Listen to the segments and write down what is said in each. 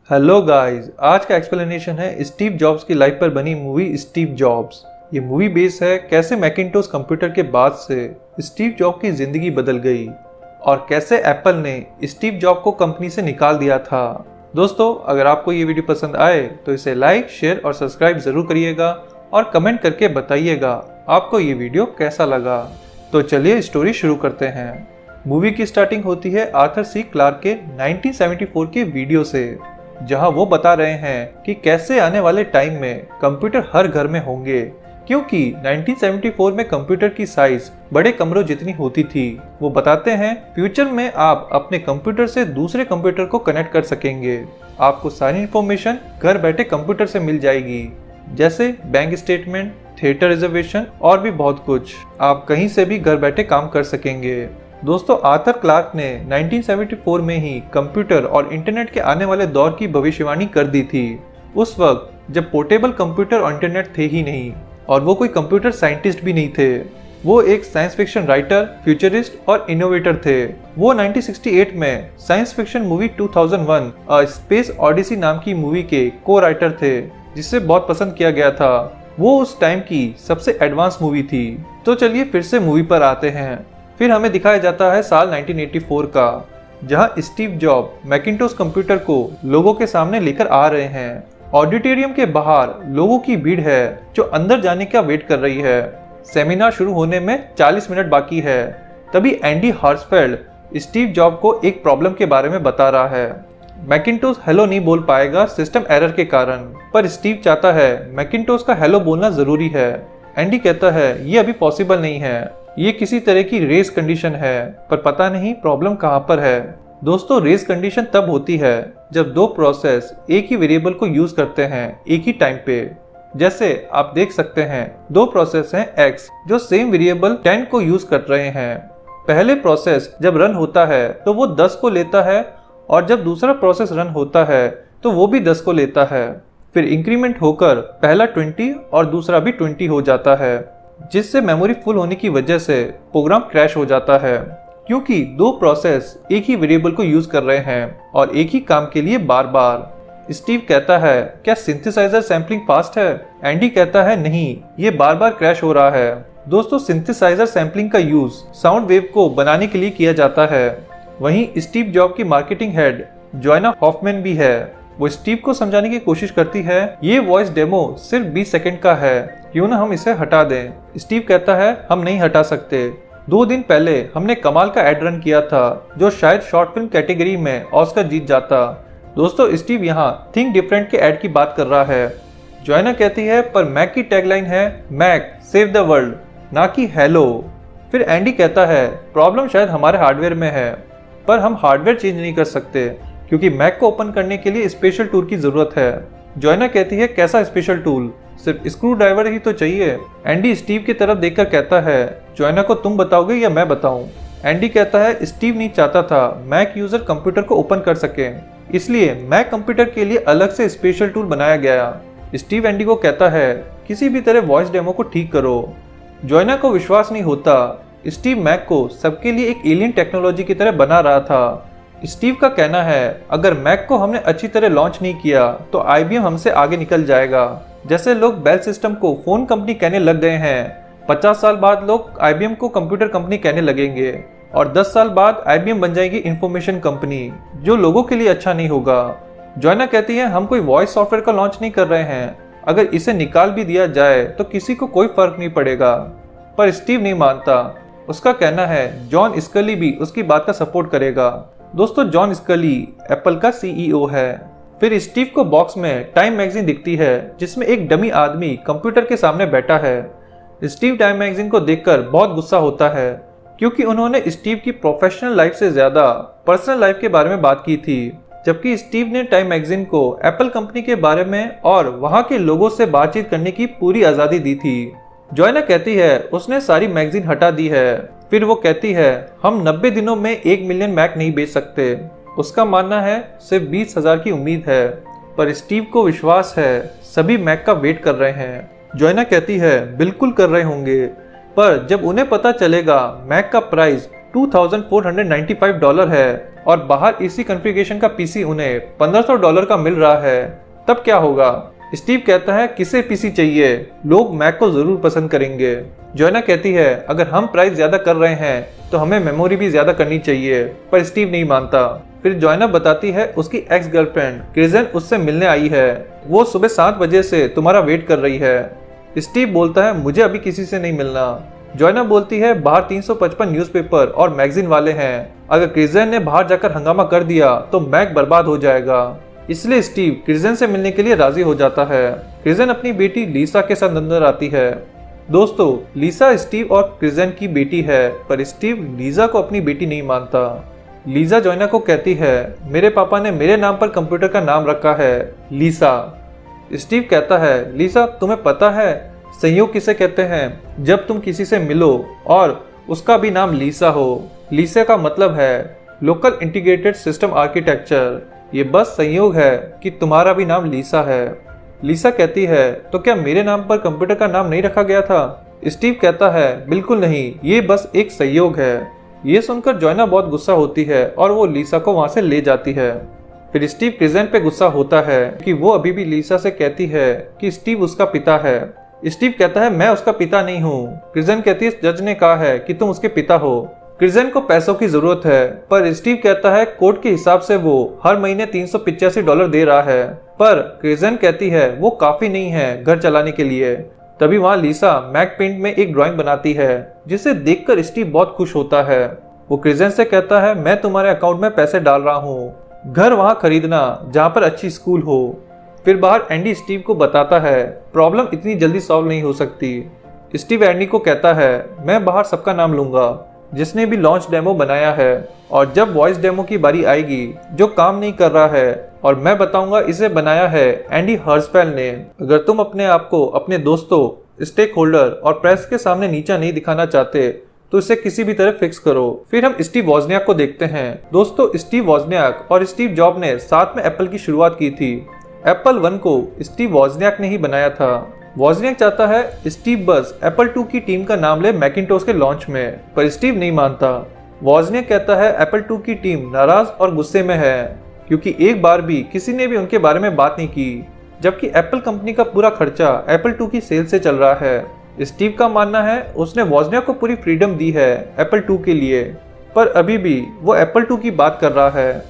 Hello guys, आज का explanation है स्टीव जॉब्स की लाइफ पर बनी मूवी स्टीव जॉब्स। ये मूवी बेस है कैसे मैकिंटोश कंप्यूटर के बाद से स्टीव जॉब की जिंदगी बदल गई और कैसे एप्पल ने स्टीव जॉब को कंपनी से निकाल दिया था। दोस्तों, अगर आपको ये वीडियो पसंद आए तो इसे लाइक, शेयर और सब्सक्राइब जरूर करिएगा और कमेंट करके बताइएगा आपको ये वीडियो कैसा लगा। तो चलिए स्टोरी शुरू करते हैं। मूवी की स्टार्टिंग होती है आर्थर सी क्लार्क के 1974 के वीडियो से, जहां वो बता रहे हैं कि कैसे आने वाले टाइम में कंप्यूटर हर घर में होंगे, क्योंकि 1974 में कंप्यूटर की साइज बड़े कमरों जितनी होती थी। वो बताते हैं फ्यूचर में आप अपने कंप्यूटर से दूसरे कंप्यूटर को कनेक्ट कर सकेंगे। आपको सारी इंफॉर्मेशन घर बैठे कंप्यूटर से मिल जाएगी, जैसे बैंक स्टेटमेंट, थिएटर रिजर्वेशन और भी बहुत कुछ। आप कहीं से भी घर बैठे काम कर सकेंगे। दोस्तों, आर्थर क्लार्क ने 1974 में ही कंप्यूटर और इंटरनेट के आने वाले दौर की भविष्यवाणी कर दी थी। उस वक्त जब पोर्टेबल कंप्यूटर और इंटरनेट थे ही नहीं और वो कोई कंप्यूटर साइंटिस्ट भी नहीं थे। वो एक साइंस फिक्शन राइटर, फ्यूचरिस्ट और इनोवेटर थे। वो 1968 में science fiction movie 2001 a space Odyssey नाम की मूवी के को राइटर थे, जिसे बहुत पसंद किया गया था। वो उस टाइम की सबसे एडवांस मूवी थी। तो चलिए फिर से मूवी पर आते हैं। फिर हमें दिखाया जाता है साल 1984 का, जहां स्टीव जॉब मैकिंटोश कंप्यूटर को लोगों के सामने लेकर आ रहे हैं। ऑडिटोरियम के बाहर लोगों की भीड़ है जो अंदर जाने का वेट कर रही है। सेमिनार शुरू होने में 40 मिनट बाकी है। तभी एंडी हर्सफेल्ड स्टीव जॉब को एक प्रॉब्लम के बारे में बता रहा है। मैकिंटोश हेलो नहीं बोल पाएगा सिस्टम एरर के कारण, पर स्टीव चाहता है मैकिंटोश का हेलो बोलना जरूरी है। एंडी कहता है ये अभी पॉसिबल नहीं है, ये किसी तरह की रेस कंडीशन है, पर पता नहीं प्रॉब्लम कहां पर है। दोस्तों, रेस कंडीशन तब होती है जब दो प्रोसेस एक ही वेरिएबल को यूज करते हैं एक ही टाइम पे। जैसे आप देख सकते हैं, दो प्रोसेस हैं X जो सेम वेरिएबल 10 को यूज कर रहे हैं। पहले प्रोसेस जब रन होता है तो वो 10 को लेता है, और जब दूसरा प्रोसेस रन होता है तो वो भी 10 को लेता है। फिर इंक्रीमेंट होकर पहला 20 और दूसरा भी 20 हो जाता है, जिससे मेमोरी फुल होने की वजह से प्रोग्राम क्रैश हो जाता है, क्योंकि दो प्रोसेस एक ही वेरिएबल को यूज कर रहे हैं और एक ही काम के लिए बार बार। स्टीव कहता है क्या सिंथेसाइजर सैम्पलिंग फास्ट है? एंडी कहता है नहीं, ये बार बार क्रैश हो रहा है। दोस्तों, सिंथेसाइजर सैम्पलिंग का यूज साउंड वेव को बनाने के लिए किया जाता है। वहीं स्टीव जॉब की मार्केटिंग हेड जोएना हॉफमैन भी है। वो स्टीव को समझाने की कोशिश करती है ये वॉइस डेमो सिर्फ 20 सेकंड का है, क्यों ना हम इसे हटा दें। स्टीव कहता है हम नहीं हटा सकते। 2 दिन पहले हमने कमाल का एड रन किया था जो शायद शॉर्ट फिल्म कैटेगरी में ऑस्कर जीत जाता। दोस्तों, स्टीव यहाँ थिंक डिफरेंट के एड की बात कर रहा है। जोएना कहती है पर मैक की टैगलाइन है मैक सेव द वर्ल्ड, ना कि हेलो। फिर एंडी कहता है प्रॉब्लम शायद हमारे हार्डवेयर में है, पर हम हार्डवेयर चेंज नहीं कर सकते क्योंकि मैक को ओपन करने के लिए स्पेशल टूल की जरूरत है। जोएना कहती है कैसा स्पेशल टूल, सिर्फ स्क्रू ड्राइवर ही तो चाहिए। एंडी स्टीव की तरफ देखकर कहता है जोएना को तुम बताओगे या मैं बताऊं? एंडी कहता है स्टीव नहीं चाहता था मैक यूजर कंप्यूटर को ओपन कर सके, इसलिए मैक कंप्यूटर के लिए अलग से स्पेशल टूल बनाया गया। स्टीव एंडी को कहता है किसी भी तरह वॉइस डेमो को ठीक करो। जोएना को विश्वास नहीं होता। स्टीव मैक को सबके लिए एक एलियन टेक्नोलॉजी की तरह बना रहा था। स्टीव का कहना है अगर मैक को हमने अच्छी तरह लॉन्च नहीं किया तो IBM हमसे आगे निकल जाएगा। जैसे लोग बेल सिस्टम को फोन कंपनी कहने लग गए हैं, 50 साल बाद लोग IBM को कंप्यूटर कंपनी कहने लगेंगे और 10 साल बाद IBM बन जाएगी इंफॉर्मेशन कंपनी, जो लोगों के लिए अच्छा नहीं होगा। जोएना कहती है हम कोई वॉइस सॉफ्टवेयर का लॉन्च नहीं कर रहे हैं, अगर इसे निकाल भी दिया जाए तो किसी को कोई फर्क नहीं पड़ेगा। पर स्टीव नहीं मानता। उसका कहना है जॉन स्कली भी उसकी बात का सपोर्ट करेगा। दोस्तों, जॉन स्कली एप्पल का CEO है। फिर स्टीव को बॉक्स में टाइम मैगजीन दिखती है जिसमें एक डमी आदमी कंप्यूटर के सामने बैठा है। स्टीव टाइम मैगजीन को देखकर बहुत गुस्सा होता है, क्योंकि उन्होंने स्टीव की प्रोफेशनल लाइफ से ज्यादा पर्सनल लाइफ के बारे में बात की थी, जबकि स्टीव ने टाइम मैगजीन को एप्पल कंपनी के बारे में और वहां के लोगों से बातचीत करने की पूरी आजादी दी थी। जोएना कहती है उसने सारी मैगजीन हटा दी है। फिर वो कहती है हम 90 दिनों में 1 मिलियन मैक नहीं बेच सकते। उसका मानना है सिर्फ 20,000 की उम्मीद है, पर स्टीव को विश्वास है सभी मैक का वेट कर रहे हैं। जोएना कहती है बिल्कुल कर रहे होंगे, पर जब उन्हें पता चलेगा मैक का प्राइस $2,495 है और बाहर इसी कॉन्फ़िगरेशन का पीसी उन्हें $1,500 का मिल रहा है, तब क्या होगा? स्टीव कहता है किसे पीसी चाहिए, लोग मैक को जरूर पसंद करेंगे। जोएना कहती है अगर हम प्राइस ज्यादा कर रहे हैं तो हमें मेमोरी भी ज्यादा करनी चाहिए, पर स्टीव नहीं मानता। फिर जोएना बताती है उसकी एक्स गर्लफ्रेंड क्रिजन उससे मिलने आई है, वो सुबह 7 बजे से तुम्हारा वेट कर रही है। स्टीव बोलता है मुझे अभी किसी से नहीं मिलना। जोएना बोलती है बाहर 355 न्यूज़पेपर और मैगजीन वाले हैं, अगर क्रिजन ने बाहर जाकर हंगामा कर दिया तो मैक बर्बाद हो जाएगा। इसलिए स्टीव क्रिजन से मिलने के लिए राजी हो जाता है। क्रिजन अपनी बेटी लीसा के साथ अंदर आती है। दोस्तों, लीसा स्टीव और क्रिजन की बेटी है, पर स्टीव लीजा को अपनी बेटी नहीं मानता। लीजा जोएना को कहती है मेरे पापा ने मेरे नाम पर कंप्यूटर का नाम रखा है लीसा। स्टीव कहता है लीसा तुम्हें पता है संयोग किसे कहते हैं? जब तुम किसी से मिलो और उसका भी नाम लीसा हो। लीसा का मतलब है लोकल इंटीग्रेटेड सिस्टम आर्किटेक्चर। ये बस संयोग है कि तुम्हारा भी नाम लीसा है। लीसा कहती है तो क्या मेरे नाम पर कंप्यूटर का नाम नहीं रखा गया था? स्टीव कहता है बिल्कुल नहीं, ये बस एक संयोग है। ये सुनकर जोएना बहुत गुस्सा होती है और वो लीसा को वहां से ले जाती है। फिर स्टीव क्रिजन पे गुस्सा होता है कि वो अभी भी लीसा से कहती है कि स्टीव उसका पिता है। स्टीव कहता है मैं उसका पिता नहीं हूँ। क्रिजन कहती है जज ने कहा है कि तुम उसके पिता हो। क्रिजन को पैसों की जरूरत है, पर स्टीव कहता है कोर्ट के हिसाब से वो हर महीने $385 दे रहा है, पर क्रिजन कहती है वो काफी नहीं है घर चलाने के लिए। तभी वहाँ लीसा मैक पेंट में एक ड्राइंग बनाती है जिसे देखकर स्टीव बहुत खुश होता है। वो क्रिजन से कहता है मैं तुम्हारे अकाउंट में पैसे डाल रहा हूँ, घर वहाँ खरीदना जहाँ पर अच्छी स्कूल हो। फिर बाहर एंडी स्टीव को बताता है प्रॉब्लम इतनी जल्दी सॉल्व नहीं हो सकती। स्टीव एंडी को कहता है मैं बाहर सबका नाम लूंगा जिसने भी लॉन्च डेमो बनाया है, और जब वॉइस डेमो की बारी आएगी जो काम नहीं कर रहा है और मैं बताऊंगा इसे बनाया है एंडी हर्सफेल्ड ने। अगर तुम अपने आप को अपने दोस्तों, स्टेक होल्डर और प्रेस के सामने नीचा नहीं दिखाना चाहते तो इसे किसी भी तरह फिक्स करो। फिर हम स्टीव वॉजनियाक को देखते हैं। दोस्तों, स्टीव वॉजनियाक और स्टीव जॉब ने साथ में एप्पल की शुरुआत की थी। एप्पल 1 को स्टीव वॉजनियाक ने ही बनाया था। वॉजनियाक चाहता है स्टीव बस एप्पल 2 की टीम का नाम ले मैकिन्टोश के लॉन्च में, पर स्टीव नहीं मानता। वॉजनियाक कहता है एप्पल 2 की टीम नाराज और गुस्से में है क्योंकि एक बार भी किसी ने भी उनके बारे में बात नहीं की, जबकि एप्पल कंपनी का पूरा खर्चा एप्पल 2 की सेल से चल रहा है। स्टीव का मानना है उसने वॉजनियाक को पूरी फ्रीडम दी है एप्पल 2 के लिए, पर अभी भी वो एप्पल 2 की बात कर रहा है।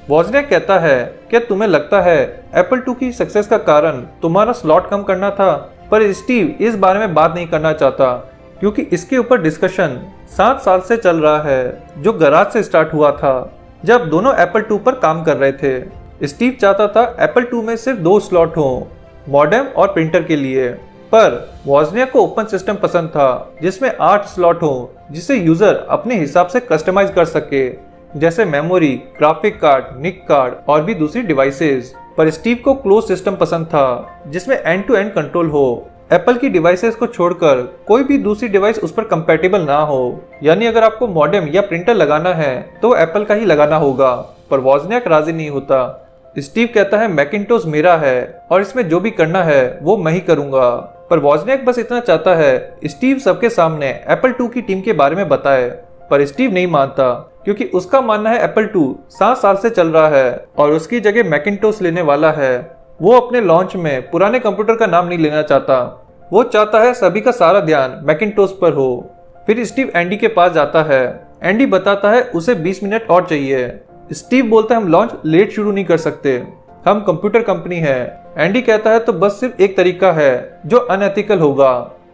वॉजनियाक कहता है क्या तुम्हें लगता है एप्पल 2 की सक्सेस का कारण तुम्हारा स्लॉट कम करना था? पर स्टीव इस बारे में बात नहीं करना चाहता क्योंकि इसके ऊपर डिस्कशन 7 साल से चल रहा है, जो गराज से स्टार्ट हुआ था जब दोनों एप्पल 2 पर काम कर रहे थे। स्टीव चाहता था एप्पल 2 में सिर्फ 2 स्लॉट हों, मॉडेम और प्रिंटर के लिए, पर वॉजनियाक को ओपन सिस्टम पसंद था जिसमें 8 स्लॉट हों जिसे यूजर अपने हिसाब से कस्टमाइज कर सके, जैसे मेमोरी, ग्राफिक कार्ड, निक कार्ड और भी दूसरी डिवाइसेस। पर स्टीव को क्लोज सिस्टम पसंद था जिसमें एंड टू एंड कंट्रोल हो, एप्पल की डिवाइसेस को छोड़कर कोई भी दूसरी डिवाइस उस पर कंपैटिबल ना हो। यानी अगर आपको मॉडेम या प्रिंटर लगाना है तो एप्पल का ही लगाना होगा, पर वॉजनियाक राजी नहीं होता। स्टीव कहता है मैकिन्टोश मेरा है और इसमें जो भी करना है वो मैं ही करूंगा, पर वॉजनियाक बस इतना चाहता है स्टीव सबके सामने एप्पल 2 की टीम के बारे में बताए। पर स्टीव नहीं मानता क्योंकि उसका मानना है एप्पल 2 7 साल से चल रहा है और उसकी जगह मैकिन्टोश लेने वाला है। वो अपने लॉन्च में पुराने कंप्यूटर का नाम नहीं लेना चाहता, वो चाहता है सभी का सारा ध्यान मैकिन्टोश पर हो। फिर स्टीव एंडी के पास जाता है। एंडी बताता है उसे 20 मिनट और चाहिए। स्टीव बोलता है हम लॉन्च लेट शुरू नहीं कर सकते, हम कंप्यूटर कंपनी है। एंडी कहता है तो बस सिर्फ एक तरीका है जो अनएथिकल होगा।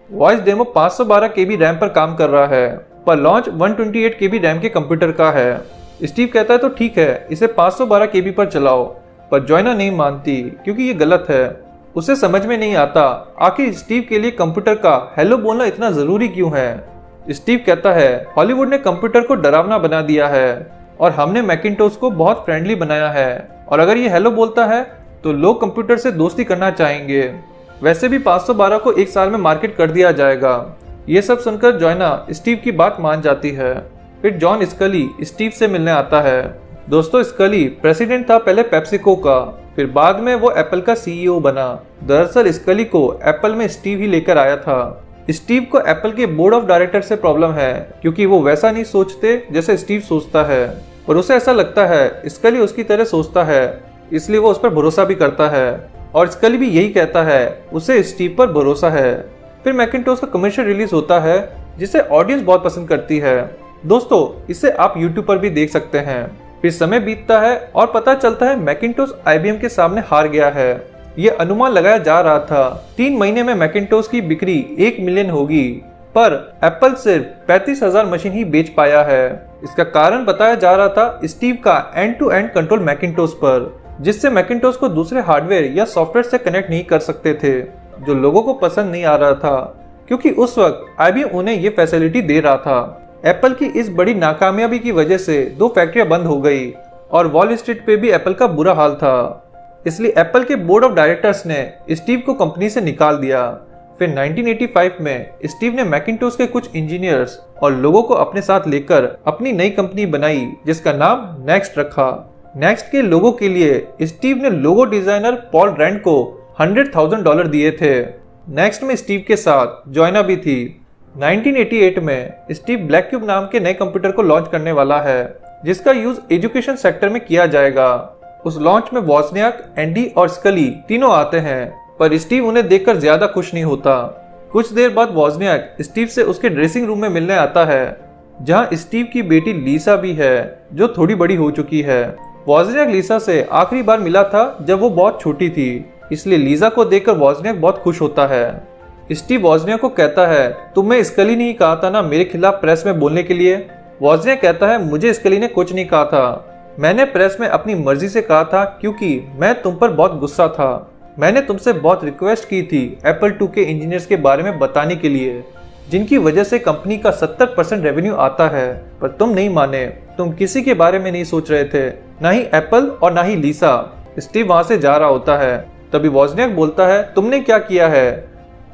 वॉइस डेमो 512 केबी रैम पर काम कर रहा है, पर लॉन्च 128 केबी रैम के कंप्यूटर का है। स्टीव कहता है तो ठीक है, इसे 512 केबी पर चलाओ, पर जोएना नहीं मानती क्योंकि ये गलत है। उसे समझ में नहीं आता आखिर स्टीव के लिए कंप्यूटर का हेलो बोलना इतना जरूरी क्यों है। स्टीव कहता है हॉलीवुड ने कंप्यूटर को डरावना बना दिया है और हमने मैकिन्टोश को बहुत फ्रेंडली बनाया है, और अगर ये हेलो बोलता है तो लोग कंप्यूटर से दोस्ती करना चाहेंगे। वैसे भी 512 को 1 साल में मार्केट कर दिया जाएगा। ये सब सुनकर जोएना स्टीव की बात मान जाती है। फिर जॉन स्कली स्टीव से मिलने आता है। दोस्तों, स्कली प्रेसिडेंट था पहले पेप्सिको का, फिर बाद में वो एप्पल का सीईओ बना। दरअसल स्कली को एप्पल में स्टीव ही लेकर आया था। स्टीव को एप्पल के बोर्ड ऑफ डायरेक्टर से प्रॉब्लम है क्योंकि वो वैसा नहीं सोचते जैसे स्टीव सोचता है, पर उसे ऐसा लगता है स्कली उसकी तरह सोचता है, इसलिए वो उस पर भरोसा भी करता है और स्कली भी यही कहता है उसे स्टीव पर भरोसा है। फिर मैकिन्टोश का कमर्शियल रिलीज होता है जिसे ऑडियंस बहुत पसंद करती है। दोस्तों, इसे आप YouTube पर भी देख सकते हैं। फिर समय बीतता है और पता चलता है मैकिन्टोश IBM के सामने हार गया है। ये अनुमान लगाया जा रहा था 3 महीने में मैकिन्टोश की बिक्री 1 मिलियन होगी, पर एप्पल सिर्फ 35,000 मशीन ही बेच पाया है। इसका कारण बताया जा रहा था स्टीव का end to end control Macintosh पर, जिससे मैकिन्टोश को दूसरे हार्डवेयर या सॉफ्टवेयर से कनेक्ट नहीं कर सकते थे, जो लोगों को पसंद नहीं आ रहा था क्योंकि उस वक्त IBM उन्हें ये फैसिलिटी दे रहा था। एप्पल की इस बड़ी नाकामयाबी की वजह से 2 फैक्ट्रियां बंद हो गई और वॉल स्ट्रीट पे भी एप्पल का बुरा हाल था। इसलिए एप्पल के बोर्ड ऑफ डायरेक्टर्स ने स्टीव को कंपनी से निकाल दिया। फिर 1985 में स्टीव ने मैकिन्टोश के कुछ इंजीनियर्स और लोगों को अपने साथ लेकर अपनी नई कंपनी बनाई जिसका नाम नेक्स्ट रखा। नेक्स्ट के लोगो के लिए स्टीव ने लोगो डिजाइनर पॉल रैंड को $100,000 दिए थे। नेक्स्ट में स्टीव के साथ जॉयना भी थी। 1988 में स्टीव ब्लैक क्यूब नाम के नए कंप्यूटर को लॉन्च करने वाला है जिसका यूज एजुकेशन सेक्टर में किया जाएगा। उस लॉन्च में वॉजनियाक, एंडी और स्कली तीनों आते हैं, पर स्टीव उन्हें देखकर ज्यादा खुश नहीं होता। कुछ देर बाद वॉजनियाक स्टीव से उसके ड्रेसिंग रूम में मिलने आता है जहां स्टीव की बेटी लीसा भी है जो थोड़ी बड़ी हो चुकी है। वॉजनियाक लीसा से आखिरी बार मिला था जब वो बहुत छोटी थी, इसलिए लीसा को देखकर वॉजनियाक बहुत खुश होता है। स्टीव वॉजनियाक को कहता है, तुम्हें स्कली नहीं कहा था ना मेरे खिलाफ प्रेस में बोलने के लिए? वॉजनियाक कहता है, मुझे स्कली ने कुछ नहीं कहा था, मैंने प्रेस में अपनी मर्जी से कहा था क्योंकि मैं तुम पर बहुत गुस्सा था। मैंने तुमसे बहुत रिक्वेस्ट की थी एप्पल 2 के इंजीनियर्स के बारे में बताने के लिए जिनकी वजह से कंपनी का 70% रेवेन्यू आता है, पर तुम नहीं माने। तुम किसी के बारे में नहीं सोच रहे थे, ना ही एप्पल और ना ही लीसा। स्टीव वहां से जा रहा होता है, तभी वॉजनियाक बोलता है, तुमने क्या किया है?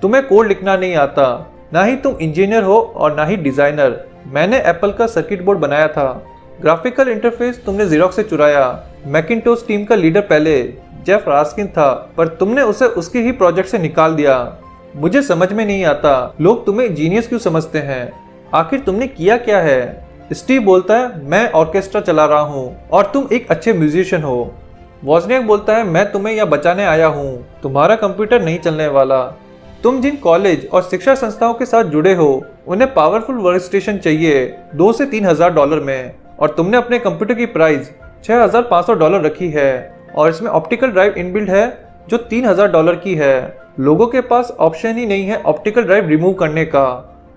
तुम्हें कोड लिखना नहीं आता, ना ही तुम इंजीनियर हो और ना ही डिजाइनर। मैंने एप्पल का सर्किट बोर्ड बनाया था, ग्राफिकल इंटरफेस तुमने ज़ेरॉक्स से चुराया। मैकिन्टोश टीम का लीडर पहले जेफ रास्किन था, पर तुमने उसे उसके ही प्रोजेक्ट से निकाल दिया। मुझे समझ में नहीं आता लोग तुम्हें जीनियस क्यों समझते हैं, आखिर तुमने किया क्या है? स्टीव बोलता है, मैं ऑर्केस्ट्रा चला रहा हूँ और तुम एक अच्छे म्यूजिशियन हो। वॉजनियाक बोलता है, मैं तुम्हें यह बचाने आया हूँ, तुम्हारा कंप्यूटर नहीं चलने वाला। तुम जिन कॉलेज और शिक्षा संस्थाओं के साथ जुड़े हो उन्हें पावरफुल वर्क स्टेशन चाहिए $2,000 से $3,000 में, और तुमने अपने कंप्यूटर की प्राइस $6,500 रखी है और इसमें ऑप्टिकल ड्राइव इनबिल्ट है जो $3,000 की है। लोगों के पास ऑप्शन ही नहीं है ऑप्टिकल ड्राइव रिमूव करने का,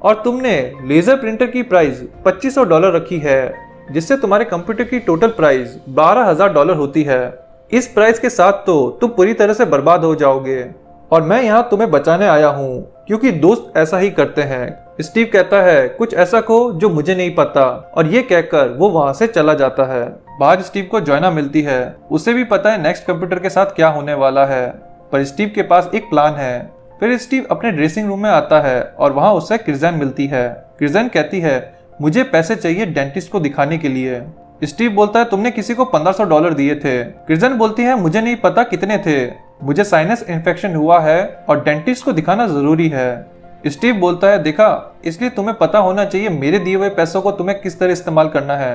और तुमने लेजर प्रिंटर की प्राइस $2,500 रखी है जिससे तुम्हारे कंप्यूटर की टोटल प्राइस $12,000 होती है। इस प्राइस के साथ तो तुम पूरी तरह से बर्बाद हो जाओगे और मैं यहाँ तुम्हें बचाने आया हूँ क्योंकि दोस्त ऐसा ही करते हैं। स्टीव कहता है, कुछ ऐसा कहो जो मुझे नहीं पता, और ये कहकर वो वहां से चला जाता है। बाहर स्टीव को जॉयना मिलती है, उसे भी पता है नेक्स्ट कंप्यूटर के साथ क्या होने वाला है, पर स्टीव के पास एक प्लान है। फिर स्टीव अपने ड्रेसिंग रूम में आता है और वहां उसे क्रिजन मिलती है। क्रिजन कहती है, मुझे पैसे चाहिए डेंटिस्ट को दिखाने के लिए। स्टीव बोलता है, तुमने किसी को $1,500 दिए थे। क्रिजन बोलती है, मुझे नहीं पता कितने थे, मुझे साइनस इन्फेक्शन हुआ है और डेंटिस्ट को दिखाना जरूरी है। स्टीव बोलता है, देखा, इसलिए तुम्हें पता होना चाहिए मेरे दिए हुए पैसों को तुम्हें किस तरह इस्तेमाल करना है।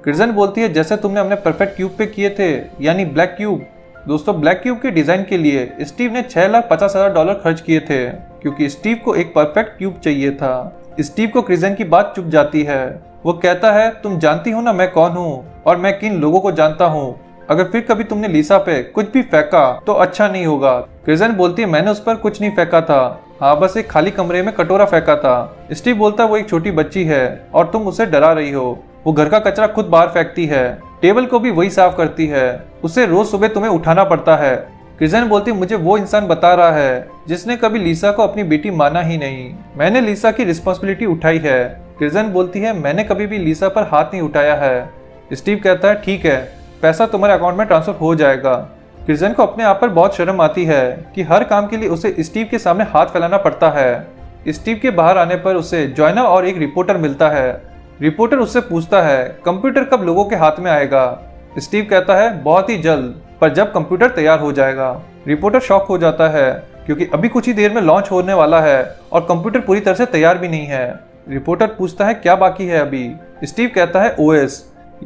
क्रिजन बोलती है, जैसे तुमने अपने परफेक्ट क्यूब पे किए थे, यानी ब्लैक क्यूब। दोस्तों, ब्लैक क्यूब के डिजाइन के लिए स्टीव ने $6,50,000 खर्च किए थे क्योंकि स्टीव को एक परफेक्ट क्यूब चाहिए था। स्टीव को क्रिजन की बात चुप जाती है। वो कहता है, तुम जानती हो ना मैं कौन हूँ और मैं किन लोगों को जानता हूँ। अगर फिर कभी तुमने लीसा पे कुछ भी फेंका तो अच्छा नहीं होगा। क्रिजन बोलती है, मैंने उस पर कुछ नहीं फेंका था, हाँ बस एक खाली कमरे में कटोरा फेंका था। स्टीव बोलता है, वो एक छोटी बच्ची है और तुम उसे डरा रही हो। वो घर का कचरा खुद बाहर फेंकती है, टेबल को भी वही साफ करती है, उसे रोज सुबह तुम्हें उठाना पड़ता है। क्रिजन बोलती, मुझे वो इंसान बता रहा है जिसने कभी लीसा को अपनी बेटी माना ही नहीं। मैंने लीसा की रिस्पॉन्सिबिलिटी उठाई है। क्रिजन बोलती है, मैंने कभी भी लीसा पर हाथ नहीं उठाया है। स्टीव कहता है, ठीक है, पैसा तुम्हारे अकाउंट में ट्रांसफर हो जाएगा। क्रिजन को अपने आप पर बहुत शर्म आती है कि हर काम के लिए उसे स्टीव के सामने हाथ फैलाना पड़ता है। स्टीव के बाहर आने पर उसे जॉयना और एक रिपोर्टर मिलता है। रिपोर्टर उससे पूछता है, कंप्यूटर कब लोगों के हाथ में आएगा? स्टीव कहता है, बहुत ही जल्द, पर जब कंप्यूटर तैयार हो जाएगा। रिपोर्टर शॉक हो जाता है क्योंकि अभी कुछ ही देर में लॉन्च होने वाला है और कंप्यूटर पूरी तरह से तैयार भी नहीं है। रिपोर्टर पूछता है क्या बाकी है अभी। स्टीव कहता है OS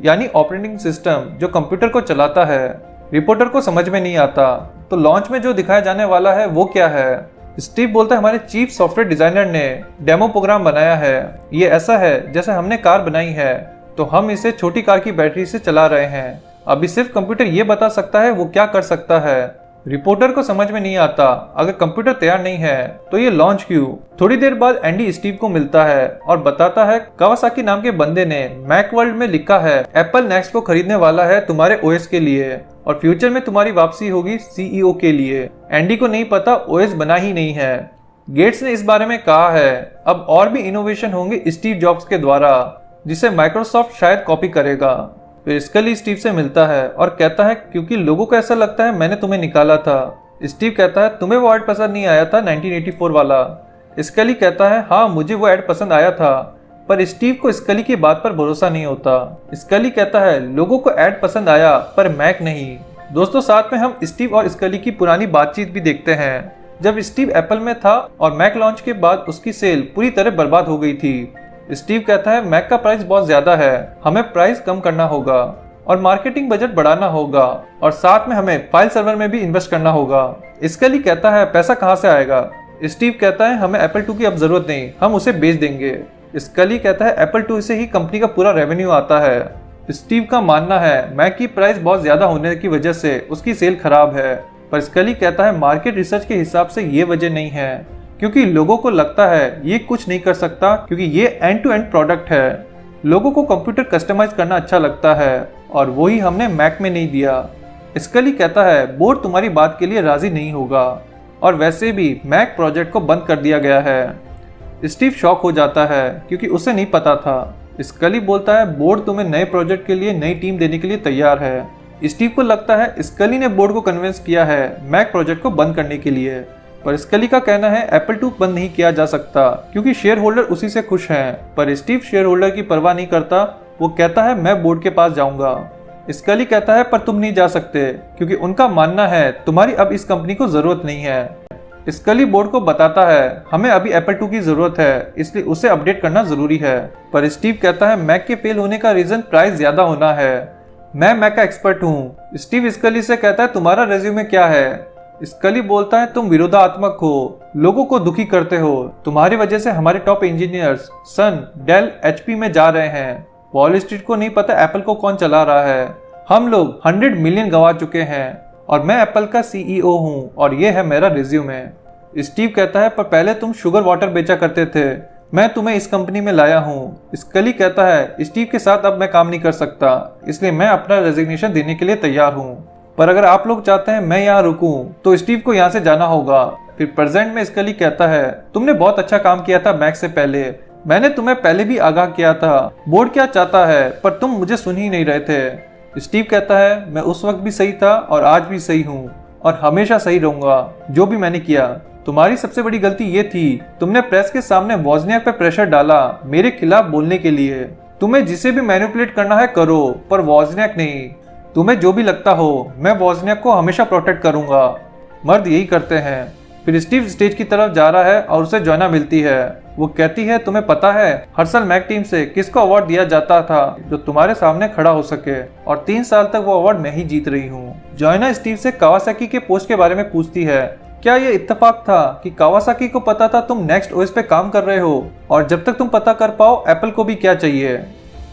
यानी ऑपरेटिंग सिस्टम जो कंप्यूटर को चलाता है। रिपोर्टर को समझ में नहीं आता तो लॉन्च में जो दिखाया जाने वाला है वो क्या है। स्टीव बोलता है हमारे चीफ सॉफ्टवेयर डिजाइनर ने डेमो प्रोग्राम बनाया है। ये ऐसा है जैसे हमने कार बनाई है तो हम इसे छोटी कार की बैटरी से चला रहे हैं। अभी सिर्फ कंप्यूटर ये बता सकता है वो क्या कर सकता है। रिपोर्टर को समझ में नहीं आता अगर कंप्यूटर तैयार नहीं है तो ये लॉन्च क्यों। थोड़ी देर बाद एंडी स्टीव को मिलता है और बताता है कावासाकी नाम के बंदे ने मैक वर्ल्ड में लिखा है एप्पल नेक्स्ट को खरीदने वाला है तुम्हारे OS के लिए और फ्यूचर में तुम्हारी वापसी होगी CEO के लिए। एंडी को नहीं पता OS बना ही नहीं है। गेट्स ने इस बारे में कहा है अब और भी इनोवेशन होंगे स्टीव जॉब्स के द्वारा जिसे माइक्रोसॉफ्ट शायद कॉपी करेगा। फिर स्कली स्टीव से मिलता है और कहता है क्योंकि लोगों को ऐसा लगता है मैंने तुम्हें निकाला था। स्टीव कहता है तुम्हें वो ऐड पसंद नहीं आया था 1984 वाला। स्कली कहता है हाँ मुझे वो ऐड पसंद आया था, पर स्टीव को स्कली की बात पर भरोसा नहीं होता। स्कली कहता है लोगों को ऐड पसंद आया पर मैक नहीं। दोस्तों साथ में हम स्टीव और स्कली की पुरानी बातचीत भी देखते हैं जब स्टीव एप्पल में था और मैक लॉन्च के बाद उसकी सेल पूरी तरह बर्बाद हो गई थी। स्टीव कहता है मैक का प्राइस बहुत ज्यादा है, हमें प्राइस कम करना होगा और मार्केटिंग बजट बढ़ाना होगा और साथ में हमें फाइल सर्वर में भी इन्वेस्ट करना होगा। स्कली कहता है पैसा कहाँ से आएगा। स्टीव कहता है हमें एप्पल 2 की अब जरूरत नहीं, हम उसे बेच देंगे। स्कली कहता है एप्पल 2 से ही कंपनी का पूरा रेवेन्यू आता है। स्टीव का मानना है मैक की प्राइस बहुत ज्यादा होने की वजह से उसकी सेल खराब है, पर स्कली कहता है मार्केट रिसर्च के हिसाब से ये वजह नहीं है क्योंकि लोगों को लगता है ये कुछ नहीं कर सकता क्योंकि ये एंड टू एंड प्रोडक्ट है। लोगों को कंप्यूटर कस्टमाइज करना अच्छा लगता है और वही हमने मैक में नहीं दिया। स्कली कहता है बोर्ड तुम्हारी बात के लिए राजी नहीं होगा और वैसे भी मैक प्रोजेक्ट को बंद कर दिया गया है। स्टीव शॉक हो जाता है क्योंकि उसे नहीं पता था। स्कली बोलता है बोर्ड तुम्हें नए प्रोजेक्ट के लिए नई टीम देने के लिए तैयार है। स्टीव को लगता है स्कली ने बोर्ड को कन्विंस किया है मैक प्रोजेक्ट को बंद करने के लिए, पर स्कली का कहना है एप्पल 2 बंद नहीं किया जा सकता क्योंकि शेयर होल्डर उसी से खुश हैं। पर स्टीव शेयर होल्डर की परवाह नहीं करता, वो कहता है मैं बोर्ड के पास जाऊंगा। स्कली कहता है पर तुम नहीं जा सकते क्योंकि उनका मानना है तुम्हारी अब इस कंपनी को जरूरत नहीं है। स्कली बोर्ड को बताता है हमें अभी एप्पल 2 की जरूरत है इसलिए उसे अपडेट करना जरूरी है, पर स्टीव कहता है मैक के फेल होने का रीजन प्राइस ज्यादा होना है, मैं मैक का एक्सपर्ट हूँ। स्टीव स्कली से कहता है तुम्हारा रेज्यूमे क्या है। स्कली बोलता है तुम विरोधात्मक हो, लोगों को दुखी करते हो, तुम्हारी वजह से हमारे टॉप इंजीनियर्स सन, डेल, HP में जा रहे हैं। वॉल स्ट्रीट को नहीं पता एप्पल को कौन चला रहा है। हम लोग 100 मिलियन गंवा चुके हैं और मैं एप्पल का CEO हूँ और ये है मेरा रिज्यूमे। स्टीव कहता है पर पहले तुम शुगर वाटर बेचा करते थे, मैं तुम्हें इस कंपनी में लाया हूँ। स्कली कहता है स्टीव के साथ अब मैं काम नहीं कर सकता इसलिए मैं अपना रेजिग्नेशन देने के लिए तैयार हूँ, पर अगर आप लोग चाहते हैं मैं यहाँ रुकूं तो स्टीव को यहाँ से जाना होगा। फिर प्रेजेंट में स्कली कहता है तुमने बहुत अच्छा काम किया था मैक से पहले, मैंने तुम्हें पहले भी आगाह किया था बोर्ड क्या चाहता है पर तुम मुझे सुन ही नहीं रहे थे। स्टीव कहता है मैं उस वक्त भी सही था और आज भी सही हूँ और हमेशा सही रहूंगा जो भी मैंने किया। तुम्हारी सबसे बड़ी गलती ये थी तुमने प्रेस के सामने वॉज़नियाक पे प्रेशर डाला मेरे खिलाफ बोलने के लिए। तुम्हें जिसे भी मैनिपुलेट करना है करो पर वॉज़नियाक नहीं। तुम्हें जो भी लगता हो मैं वॉज़नियाक को हमेशा प्रोटेक्ट करूंगा। मर्द यही करते हैं। फिर स्टीव स्टेज की तरफ जा रहा है और उसे जॉयना मिलती है। वो कहती है तुम्हें पता है हर साल मैक टीम से किसको अवार्ड दिया जाता था जो तुम्हारे सामने खड़ा हो सके, और 3 साल तक वो अवार्ड मैं ही जीत रही हूँ। जॉयना स्टीव से कावासाकी के पोस्ट के बारे में पूछती है क्या ये इत्तेफाक था कि कावासाकी को पता था तुम नेक्स्ट OS पे काम कर रहे हो और जब तक तुम पता कर पाओ एप्पल को भी क्या चाहिए।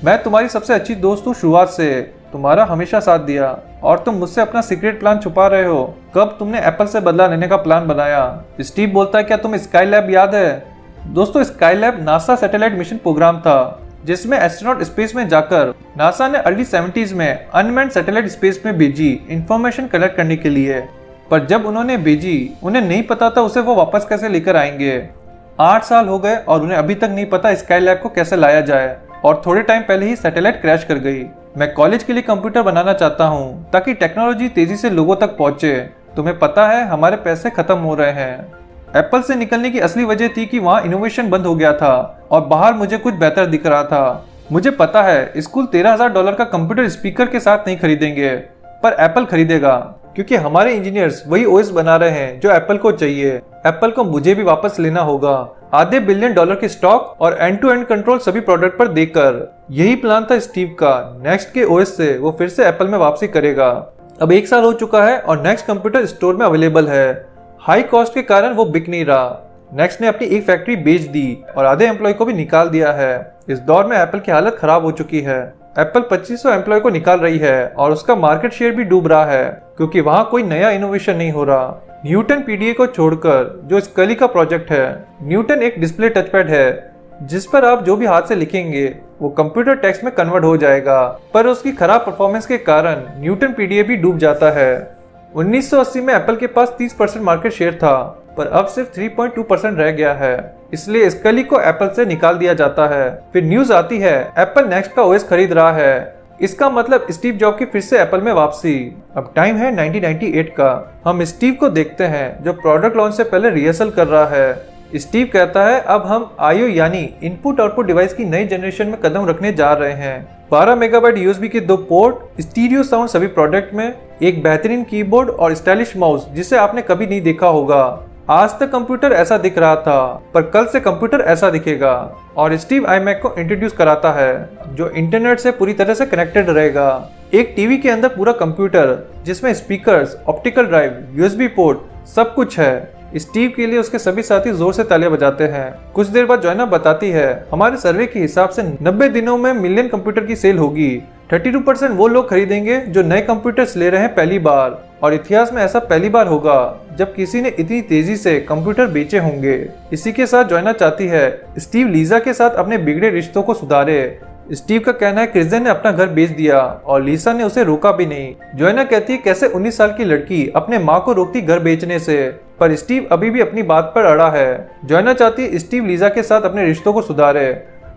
मैं तुम्हारी सबसे अच्छी दोस्त हूँ शुरुआत से, तुम्हारा हमेशा साथ दिया और तुम मुझसे अपना सीक्रेट प्लान छुपा रहे हो। कब तुमने एप्पल से बदला लेने का प्लान बनाया। स्टीव बोलता है क्या तुम स्काई लैब याद है। दोस्तों Skylab NASA satellite mission program था जिसमें एस्ट्रोनॉट स्पेस में जाकर नासा ने अर्ली 70s में अनमैन्ड सैटेलाइट स्पेस में भेजी इंफॉर्मेशन कलेक्ट करने के लिए, पर जब उन्होंने भेजी उन्हें नहीं पता था उसे वो वापस कैसे लेकर आएंगे। 8 साल हो गए और उन्हें अभी तक नहीं पता स्काई लैब को कैसे लाया जाए और थोड़े टाइम पहले ही सैटेलाइट क्रैश कर गई। मैं कॉलेज के लिए कंप्यूटर बनाना चाहता हूँ ताकि टेक्नोलॉजी तेजी से लोगों तक पहुंचे। तुम्हें पता है हमारे पैसे खत्म हो रहे हैं। एप्पल से निकलने की असली वजह थी कि वहाँ इनोवेशन बंद हो गया था और बाहर मुझे कुछ बेहतर दिख रहा था। मुझे पता है स्कूल $13,000 का कंप्यूटर स्पीकर के साथ नहीं खरीदेंगे पर एप्पल खरीदेगा। क्योंकि हमारे इंजीनियर्स वही ओएस बना रहे हैं जो एप्पल को चाहिए। एप्पल को मुझे भी वापस लेना होगा, आधे $1 बिलियन के स्टॉक और एंड टू एंड कंट्रोल सभी प्रोडक्ट पर देकर। यही प्लान था स्टीव का। नेक्स्ट के ओएस से वो फिर से एप्पल में वापसी करेगा। अब 1 साल हो चुका है और नेक्स्ट कंप्यूटर स्टोर में अवेलेबल है। हाई कॉस्ट के कारण वो बिक नहीं रहा। नेक्स्ट ने अपनी एक फैक्ट्री बेच दी और आधे एम्प्लॉय को भी निकाल दिया है। इस दौर में एप्पल की हालत खराब हो चुकी है। एप्पल 2500 एम्प्लॉय को निकाल रही है और उसका मार्केट शेयर भी डूब रहा है क्योंकि वहां कोई नया इनोवेशन नहीं हो रहा। न्यूटन पीडीए को छोड़कर जो स्कली का प्रोजेक्ट है, न्यूटन एक डिस्प्ले टचपैड है जिस पर आप जो भी हाथ से लिखेंगे वो कंप्यूटर टेक्स्ट में कन्वर्ट हो जाएगा, पर उसकी खराब परफॉर्मेंस के कारण न्यूटन पीडीए भी डूब जाता है। 1980 में एप्पल के पास 30% मार्केट शेयर था, पर अब सिर्फ 3.2% रह गया है, इसलिए स्कली को एप्पल से निकाल दिया जाता है। फिर न्यूज आती है एप्पल नेक्स्ट का ओएस खरीद रहा है। इसका मतलब स्टीव जॉब की फिर से एप्पल में वापसी। अब टाइम है 1998 का। हम स्टीव को देखते हैं जो प्रोडक्ट लॉन्च से पहले रिहर्सल कर रहा है। स्टीव कहता है अब हम आईओ यानी इनपुट आउटपुट डिवाइस की नई जनरेशन में कदम रखने जा रहे हैं। 12 मेगाबाइट यूएसबी के 2 पोर्ट, स्टीरियो साउंड सभी प्रोडक्ट में, एक बेहतरीन कीबोर्ड और स्टाइलिश माउस जिसे आपने कभी नहीं देखा होगा। आज तक कंप्यूटर ऐसा दिख रहा था, पर कल से कंप्यूटर ऐसा दिखेगा। और स्टीव iMac को इंट्रोड्यूस कराता है जो इंटरनेट से पूरी तरह से कनेक्टेड रहेगा। एक टीवी के अंदर पूरा कंप्यूटर जिसमें speakers, optical drive, USB port सब कुछ है। स्टीव के लिए उसके सभी साथी जोर से तालियां बजाते हैं। कुछ देर बाद जोएना बताती है हमारे सर्वे के हिसाब से 90 दिनों में मिलियन कंप्यूटर की सेल होगी। 32% वो लोग खरीदेंगे जो नए कंप्यूटर्स ले रहे हैं पहली बार, और इतिहास में ऐसा पहली बार होगा जब किसी ने इतनी तेजी से कंप्यूटर बेचे होंगे। इसी के साथ जोएना चाहती है स्टीव लीजा के साथ अपने बिगड़े रिश्तों को सुधारे। स्टीव का कहना है क्रिस्टन ने अपना घर बेच दिया और लीसा ने उसे रोका भी नहीं। जोएना कहती है कैसे 19 साल की लड़की अपने माँ को रोकती घर बेचने से, पर स्टीव अभी भी अपनी बात पर अड़ा है। जोएना चाहती है स्टीव लीजा के साथ अपने रिश्तों को सुधारे।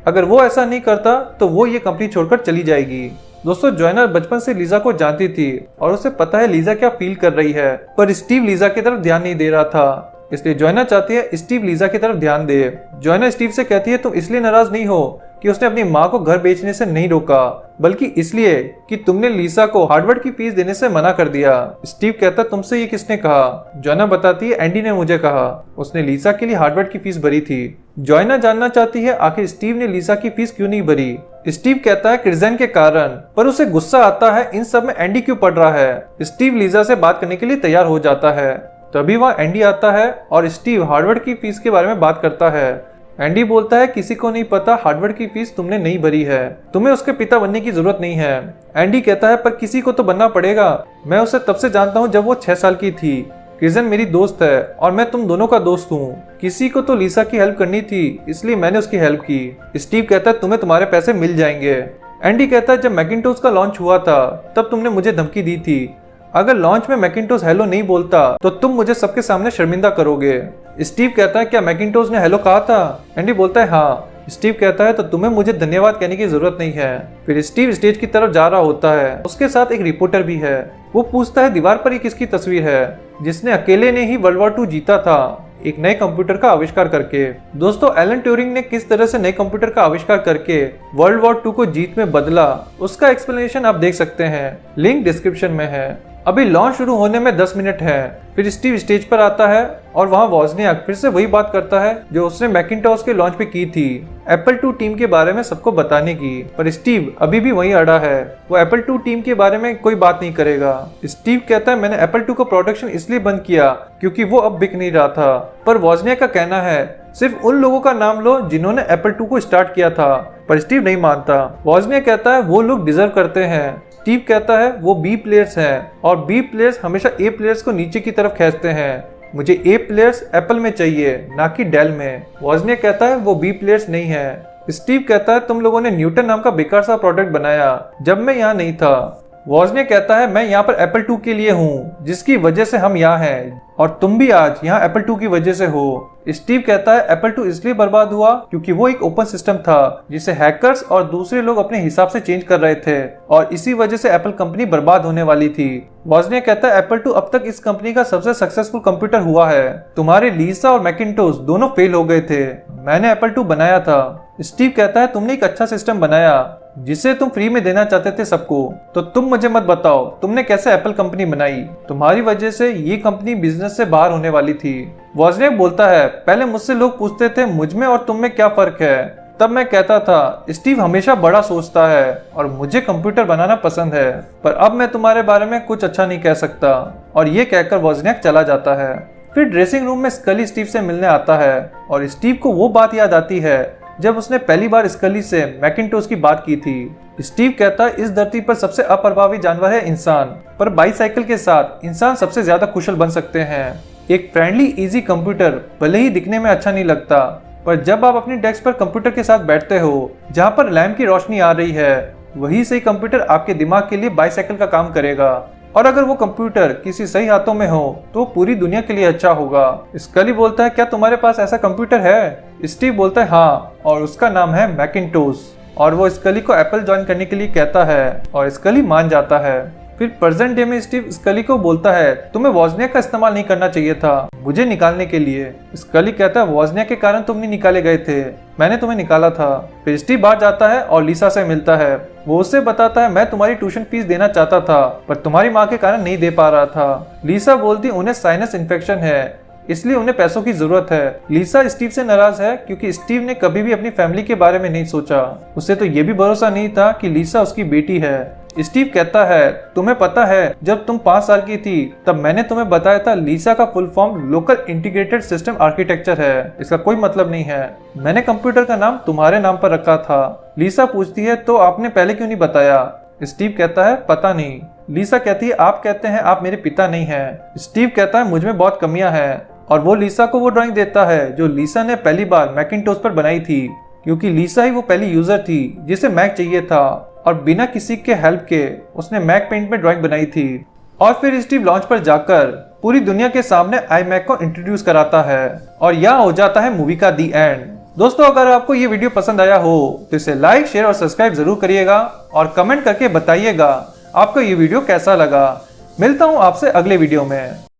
अगर वो ऐसा नहीं करता तो वो ये कंपनी छोड़कर चली जाएगी। दोस्तों, जोएना बचपन से लीजा को जानती थी और उसे पता है लीजा क्या फील कर रही है, पर स्टीव लीजा की तरफ ध्यान नहीं दे रहा था। इसलिए जोएना चाहती है स्टीव लीजा की तरफ ध्यान दे। जोएना स्टीव से कहती है तुम इसलिए नाराज नहीं हो कि उसने अपनी माँ को घर बेचने से नहीं रोका, बल्कि इसलिए कि तुमने लीसा को हार्वर्ड की फीस देने से मना कर दिया। स्टीव कहता तुमसे ये किसने कहा? जोएना बताती है एंडी ने मुझे कहा, उसने लीसा के लिए हार्वर्ड की फीस भरी थी। जोएना जानना चाहती है आखिर स्टीव ने लीसा की फीस क्यों नहीं भरी। स्टीव कहता है क्रिस्टन के कारण, पर उसे गुस्सा आता है इन सब में एंडी क्यों पढ़ रहा है। स्टीव लीसा से बात करने के लिए तैयार हो जाता है। तभी वहाँ एंडी आता है और स्टीव हार्वर्ड की फीस के बारे में बात करता है। एंडी बोलता है किसी को नहीं पता हार्वर्ड की फीस तुमने नहीं भरी है, तुम्हें उसके पिता बनने की जरूरत नहीं है। एंडी कहता है पर किसी को तो बनना पड़ेगा, मैं उसे तब से जानता हूँ जब वो 6 साल की थी। क्रिस्टन मेरी दोस्त है और मैं तुम दोनों का दोस्त हूँ। किसी को तो लीसा की हेल्प करनी थी, इसलिए मैंने उसकी हेल्प की। स्टीव कहता है तुम्हें तुम्हारे पैसे मिल जाएंगे। एंडी कहता है जब मैकिन्टोश का लॉन्च हुआ था तब तुमने मुझे धमकी दी थी, अगर लॉन्च में मैकिन्टोश हेलो नहीं बोलता तो तुम मुझे सबके सामने शर्मिंदा करोगे। स्टीव कहता है क्या मैकिन्टोश ने हेलो कहा था? एंडी बोलता है हाँ। स्टीव कहता है तो तुम्हें मुझे धन्यवाद कहने की जरूरत नहीं है। फिर स्टीव स्टेज की तरफ जा रहा होता है, उसके साथ एक रिपोर्टर भी है। वो पूछता है दीवार पर ये किसकी तस्वीर है जिसने अकेले ने ही वर्ल्ड वॉर 2 जीता था एक नए कंप्यूटर का आविष्कार करके। दोस्तों, एलन ट्यूरिंग ने किस तरह से नए कंप्यूटर का आविष्कार करके वर्ल्ड वॉर 2 को जीत में बदला, उसका एक्सप्लेनेशन आप देख सकते हैं, लिंक डिस्क्रिप्शन में है। अभी लॉन्च शुरू होने में 10 मिनट है। फिर स्टीव स्टेज पर आता है और वहाँ वॉजनियाक फिर से वही बात करता है जो उसने मैकिन्टोश के लॉन्च पे की थी, एप्पल 2 टीम के बारे में सबको बताने की। पर स्टीव अभी भी वहीं अड़ा है, वो एप्पल 2 टीम के बारे में कोई बात नहीं करेगा। स्टीव कहता है मैंने एप्पल 2 को प्रोडक्शन इसलिए बंद किया क्योंकि वो अब बिक नहीं रहा था। पर वॉजनियाक का कहना है सिर्फ उन लोगों का नाम लो जिन्होंने एप्पल 2 को स्टार्ट किया था, पर स्टीव नहीं मानता। वॉजनियाक कहता है वो लोग डिजर्व करते हैं। स्टीव कहता है वो बी प्लेयर्स हैं और बी प्लेयर्स हमेशा ए प्लेयर्स को नीचे की तरफ खींचते हैं। मुझे ए प्लेयर्स एप्पल में चाहिए, ना कि डेल में। वॉजनियाक कहता है वो बी प्लेयर्स नहीं है। स्टीव कहता है तुम लोगों ने न्यूटन नाम का बेकार सा प्रोडक्ट बनाया जब मैं यहाँ नहीं था। वॉजनियाक कहता है मैं यहाँ पर एप्पल 2 के लिए हूँ जिसकी वजह से हम यहाँ हैं, और तुम भी आज यहाँ एप्पल 2 की वजह से हो। स्टीव कहता है एप्पल 2 इसलिए बर्बाद हुआ क्योंकि वो एक ओपन सिस्टम था जिसे हैकर्स और दूसरे लोग अपने हिसाब से चेंज कर रहे थे, और इसी वजह से एप्पल कंपनी बर्बाद होने वाली थी। वॉजनियाक कहता है एप्पल 2 अब तक इस कंपनी का सबसे सक्सेसफुल कंप्यूटर हुआ है। तुम्हारे लीसा और मैकिन्टोश दोनों फेल हो गए थे, मैंने एप्पल 2 बनाया था। स्टीव कहता है तुमने एक अच्छा सिस्टम बनाया जिसे तुम फ्री में देना चाहते थे सबको। तो तुम मुझे मत बताओ तुमने कैसे एप्पल कंपनी बनाई, तुम्हारी वजह से ये कंपनी बिजनेस से बाहर होने वाली थी। वॉजनियाक बोलता है, पहले मुझसे लोग पूछते थे मुझ में और तुम में क्या फर्क है, तब मैं कहता था स्टीव हमेशा बड़ा सोचता है और मुझे कंप्यूटर बनाना पसंद है, पर अब मैं तुम्हारे बारे में कुछ अच्छा नहीं कह सकता। और ये कहकर वॉजनियाक चला जाता है। फिर ड्रेसिंग रूम में स्कली स्टीव से मिलने आता है और स्टीव को वो बात याद आती है जब उसने पहली बार स्कली से मैकिन्टोश की बात की थी। स्टीव कहता है इस धरती पर सबसे अप्रभावी जानवर है इंसान, पर बाईसाइकिल के साथ इंसान सबसे ज्यादा कुशल बन सकते हैं। एक फ्रेंडली इजी कंप्यूटर भले ही दिखने में अच्छा नहीं लगता, पर जब आप अपनी डेस्क पर कंप्यूटर के साथ बैठते हो जहाँ पर लैंप की रोशनी आ रही है, वही सही कंप्यूटर आपके दिमाग के लिए बाईसाइकिल का काम करेगा। और अगर वो कंप्यूटर किसी सही हाथों में हो तो पूरी दुनिया के लिए अच्छा होगा। स्कली बोलता है, क्या तुम्हारे पास ऐसा कंप्यूटर है? स्टीव बोलता है, हाँ, और उसका नाम है मैकिन्टोश। और वो स्कली को एप्पल ज्वाइन करने के लिए कहता है और स्कली मान जाता है। फिर प्रेजेंट डे में स्टीव स्कली को बोलता है, तुम्हें वॉजनियाक का इस्तेमाल नहीं करना चाहिए था मुझे निकालने के लिए। स्कली कहता है, वॉजनियाक के कारण तुम नहीं निकाले गए थे, मैंने तुम्हें निकाला था। फिर स्टीव बाहर जाता है और लीसा से मिलता है। वो उससे बताता है, मैं तुम्हारी ट्यूशन फीस देना चाहता था पर तुम्हारी माँ के कारण नहीं दे पा रहा था। लीसा बोलती उन्हें साइनस इन्फेक्शन है इसलिए उन्हें पैसों की जरूरत है। लीसा स्टीव से नाराज है क्योंकि स्टीव ने कभी भी अपनी फैमिली के बारे में नहीं सोचा। उसे तो ये भी भरोसा नहीं था कि लीसा उसकी बेटी है। स्टीव कहता है, तुम्हें पता है जब तुम 5 साल की थी तब मैंने तुम्हें बताया था लीसा का full form local integrated system architecture है, इसका कोई मतलब नहीं है। मैंने कंप्यूटर का नाम तुम्हारे नाम पर रखा था। लीसा पूछती है, तो आपने पहले क्यों नहीं बताया? स्टीव कहता है, पता नहीं। लीसा कहती है, आप कहते हैं आप मेरे पिता नहीं हैं। स्टीव कहता है, मुझ में बहुत कमियां हैं। और वो लीसा को वो ड्राइंग देता है जो लीसा ने पहली बार मैकिन्टोश पर बनाई थी, क्योंकि लीसा ही वो पहली यूजर थी जिसे मैक चाहिए था और बिना किसी के हेल्प के उसने मैक पेंट में ड्राइंग बनाई थी। और फिर स्टीव लॉन्च पर जाकर पूरी दुनिया के सामने iMac को इंट्रोड्यूस कराता है और यहाँ हो जाता है मूवी का दी एंड। दोस्तों, अगर आपको ये वीडियो पसंद आया हो तो इसे लाइक, शेयर और सब्सक्राइब जरूर करिएगा और कमेंट करके बताइएगा आपको ये वीडियो कैसा लगा। मिलता हूँ आपसे अगले वीडियो में।